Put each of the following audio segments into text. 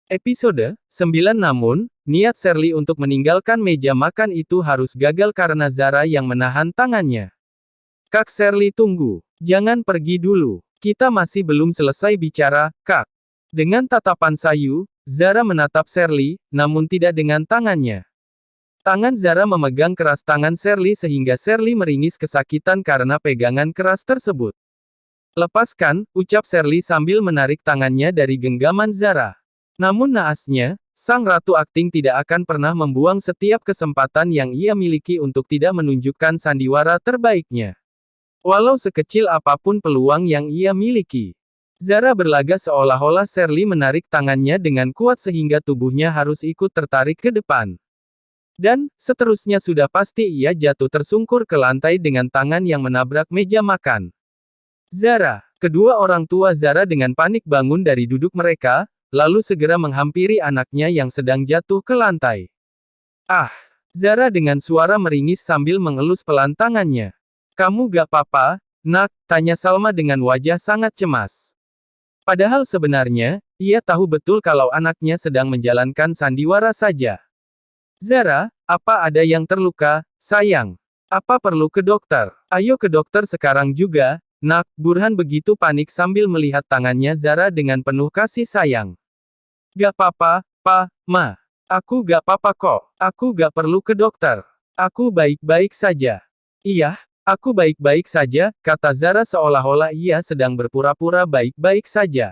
Episode 9. Namun, niat Shirley untuk meninggalkan meja makan itu harus gagal karena Zara yang menahan tangannya. Kak Shirley, tunggu. Jangan pergi dulu. Kita masih belum selesai bicara, Kak. Dengan tatapan sayu, Zara menatap Shirley, namun tidak dengan tangannya. Tangan Zara memegang keras tangan Shirley sehingga Shirley meringis kesakitan karena pegangan keras tersebut. Lepaskan, ucap Shirley sambil menarik tangannya dari genggaman Zara. Namun naasnya, sang ratu akting tidak akan pernah membuang setiap kesempatan yang ia miliki untuk tidak menunjukkan sandiwara terbaiknya. Walau sekecil apapun peluang yang ia miliki. Zara berlaga seolah-olah Shirley menarik tangannya dengan kuat sehingga tubuhnya harus ikut tertarik ke depan. Dan, seterusnya sudah pasti ia jatuh tersungkur ke lantai dengan tangan yang menabrak meja makan. Zara, kedua orang tua Zara dengan panik bangun dari duduk mereka, lalu segera menghampiri anaknya yang sedang jatuh ke lantai. Ah! Zara dengan suara meringis sambil mengelus pelan tangannya. Kamu gak apa-apa, nak? Tanya Salma dengan wajah sangat cemas. Padahal sebenarnya, ia tahu betul kalau anaknya sedang menjalankan sandiwara saja. Zara, apa ada yang terluka, sayang? Apa perlu ke dokter? Ayo ke dokter sekarang juga, nak. Burhan begitu panik sambil melihat tangannya Zara dengan penuh kasih sayang. Gak apa-apa, Pa, Ma. Aku gak apa-apa kok. Aku gak perlu ke dokter. Aku baik-baik saja. Iya, aku baik-baik saja, kata Zara seolah-olah ia sedang berpura-pura baik-baik saja.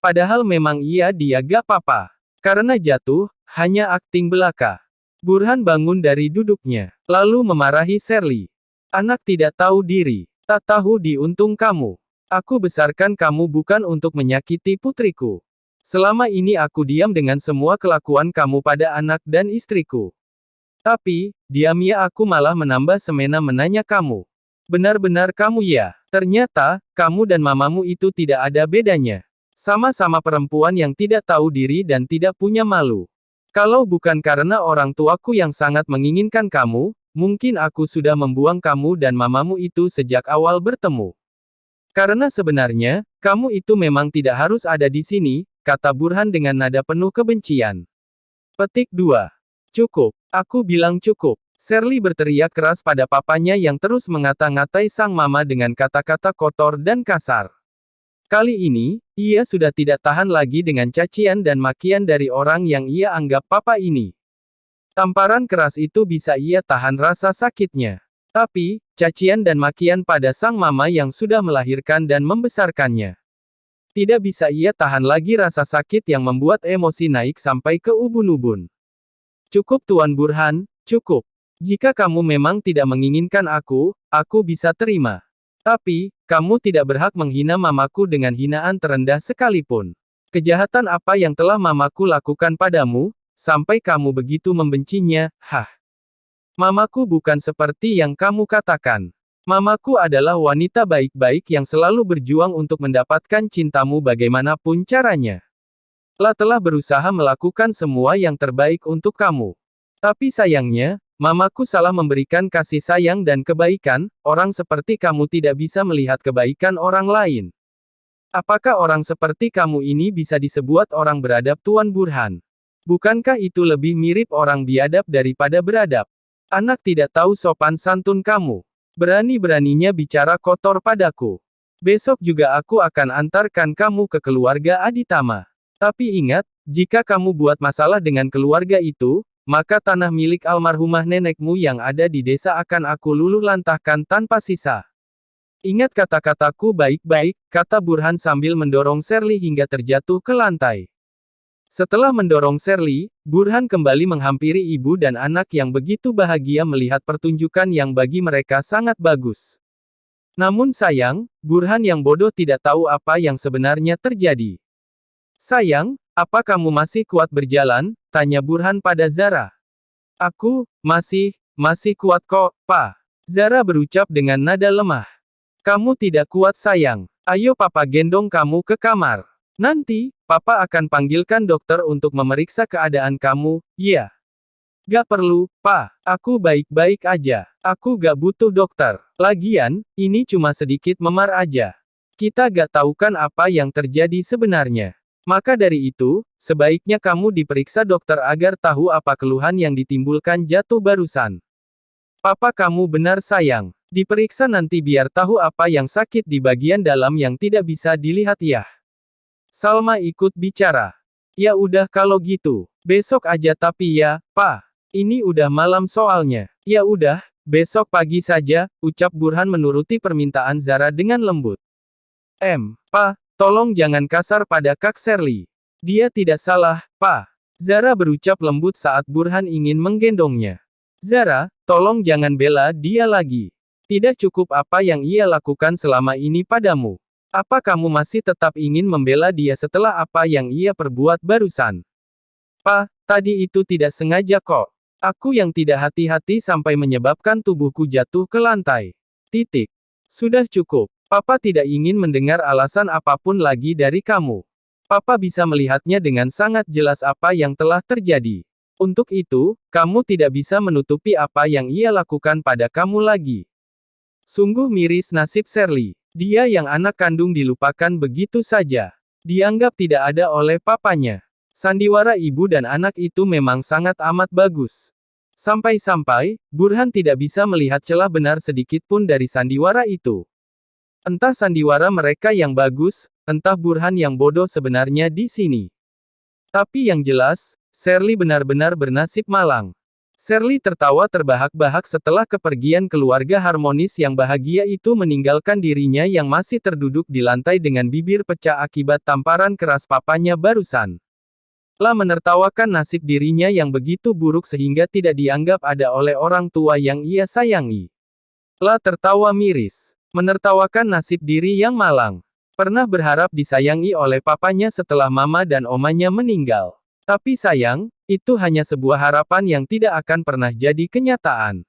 Padahal memang dia gak apa-apa. Karena jatuh, hanya akting belaka. Burhan bangun dari duduknya, lalu memarahi Shirley. Anak tidak tahu diri. Tak tahu diuntung kamu. Aku besarkan kamu bukan untuk menyakiti putriku. Selama ini aku diam dengan semua kelakuan kamu pada anak dan istriku. Tapi, diamnya aku malah menambah semena-menanya kamu. Benar-benar kamu ya. Ternyata, kamu dan mamamu itu tidak ada bedanya. Sama-sama perempuan yang tidak tahu diri dan tidak punya malu. Kalau bukan karena orang tuaku yang sangat menginginkan kamu, mungkin aku sudah membuang kamu dan mamamu itu sejak awal bertemu. Karena sebenarnya, kamu itu memang tidak harus ada di sini, kata Burhan dengan nada penuh kebencian. Petik 2. Cukup. Aku bilang cukup. Shirley berteriak keras pada papanya yang terus mengata-ngatai sang mama dengan kata-kata kotor dan kasar. Kali ini, ia sudah tidak tahan lagi dengan cacian dan makian dari orang yang ia anggap papa ini. Tamparan keras itu bisa ia tahan rasa sakitnya. Tapi, cacian dan makian pada sang mama yang sudah melahirkan dan membesarkannya. Tidak bisa ia tahan lagi rasa sakit yang membuat emosi naik sampai ke ubun-ubun. Cukup Tuan Burhan, cukup. Jika kamu memang tidak menginginkan aku bisa terima. Tapi, kamu tidak berhak menghina mamaku dengan hinaan terendah sekalipun. Kejahatan apa yang telah mamaku lakukan padamu, sampai kamu begitu membencinya, hah? Mamaku bukan seperti yang kamu katakan. Mamaku adalah wanita baik-baik yang selalu berjuang untuk mendapatkan cintamu bagaimanapun caranya. Telah berusaha melakukan semua yang terbaik untuk kamu. Tapi sayangnya, mamaku salah memberikan kasih sayang dan kebaikan. Orang seperti kamu tidak bisa melihat kebaikan orang lain. Apakah orang seperti kamu ini bisa disebut orang beradab, Tuan Burhan? Bukankah itu lebih mirip orang biadab daripada beradab? Anak tidak tahu sopan santun kamu. Berani-beraninya bicara kotor padaku. Besok juga aku akan antarkan kamu ke keluarga Aditama. Tapi ingat, jika kamu buat masalah dengan keluarga itu, maka tanah milik almarhumah nenekmu yang ada di desa akan aku luluh lantahkan tanpa sisa. Ingat kata-kataku baik-baik, kata Burhan sambil mendorong Shirley hingga terjatuh ke lantai. Setelah mendorong Shirley, Burhan kembali menghampiri ibu dan anak yang begitu bahagia melihat pertunjukan yang bagi mereka sangat bagus. Namun sayang, Burhan yang bodoh tidak tahu apa yang sebenarnya terjadi. Sayang, apa kamu masih kuat berjalan? Tanya Burhan pada Zara. Aku, masih kuat kok, Pa. Zara berucap dengan nada lemah. Kamu tidak kuat sayang. Ayo papa gendong kamu ke kamar. Nanti, papa akan panggilkan dokter untuk memeriksa keadaan kamu, ya. Gak perlu, Pa. Aku baik-baik aja. Aku gak butuh dokter. Lagian, ini cuma sedikit memar aja. Kita gak tahu kan apa yang terjadi sebenarnya. Maka dari itu, sebaiknya kamu diperiksa dokter agar tahu apa keluhan yang ditimbulkan jatuh barusan. Papa kamu benar sayang. Diperiksa nanti biar tahu apa yang sakit di bagian dalam yang tidak bisa dilihat ya. Salma ikut bicara. Ya udah kalau gitu. Besok aja tapi ya, Pa. Ini udah malam soalnya. Ya udah, besok pagi saja, ucap Burhan menuruti permintaan Zara dengan lembut. Pa, tolong jangan kasar pada Kak Shirley. Dia tidak salah, Pa. Zara berucap lembut saat Burhan ingin menggendongnya. Zara, tolong jangan bela dia lagi. Tidak cukup apa yang ia lakukan selama ini padamu. Apa kamu masih tetap ingin membela dia setelah apa yang ia perbuat barusan? Pa, tadi itu tidak sengaja kok. Aku yang tidak hati-hati sampai menyebabkan tubuhku jatuh ke lantai. Titik. Sudah cukup. Papa tidak ingin mendengar alasan apapun lagi dari kamu. Papa bisa melihatnya dengan sangat jelas apa yang telah terjadi. Untuk itu, kamu tidak bisa menutupi apa yang ia lakukan pada kamu lagi. Sungguh miris nasib Shirley. Dia yang anak kandung dilupakan begitu saja. Dianggap tidak ada oleh papanya. Sandiwara ibu dan anak itu memang sangat amat bagus. Sampai-sampai, Burhan tidak bisa melihat celah benar sedikit pun dari sandiwara itu. Entah sandiwara mereka yang bagus, entah Burhan yang bodoh sebenarnya di sini. Tapi yang jelas, Shirley benar-benar bernasib malang. Shirley tertawa terbahak-bahak setelah kepergian keluarga harmonis yang bahagia itu meninggalkan dirinya yang masih terduduk di lantai dengan bibir pecah akibat tamparan keras papanya barusan. La menertawakan nasib dirinya yang begitu buruk sehingga tidak dianggap ada oleh orang tua yang ia sayangi. La tertawa miris. Menertawakan nasib diri yang malang. Pernah berharap disayangi oleh papanya setelah mama dan omanya meninggal. Tapi sayang, itu hanya sebuah harapan yang tidak akan pernah jadi kenyataan.